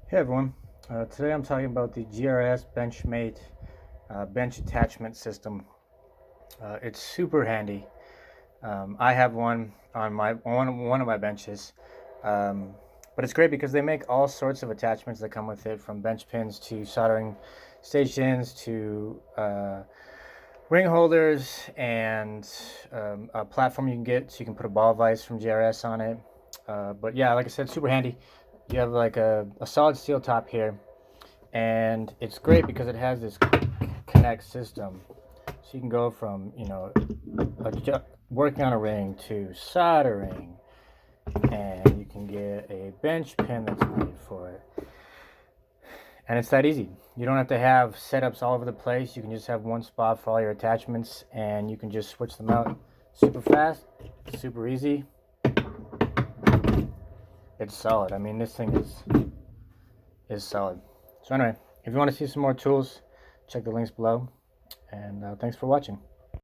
Hey everyone, today I'm talking about the GRS Benchmate bench attachment system. It's super handy. I have one on one of my benches, um, but it's great because they make all sorts of attachments that come with it, from bench pins to soldering stations to ring holders and a platform you can get so you can put a ball vise from GRS on it. But yeah, like I said, super handy. You have like a solid steel top here, and it's great because it has this connect system. So you can go from, working on a ring to soldering, and you can get a bench pin that's made for it. And it's that easy. You don't have to have setups all over the place. You can just have one spot for all your attachments, and you can just switch them out super fast, super easy. It's solid. I mean, this thing is solid. So anyway, if you want to see some more tools, check the links below. And thanks for watching.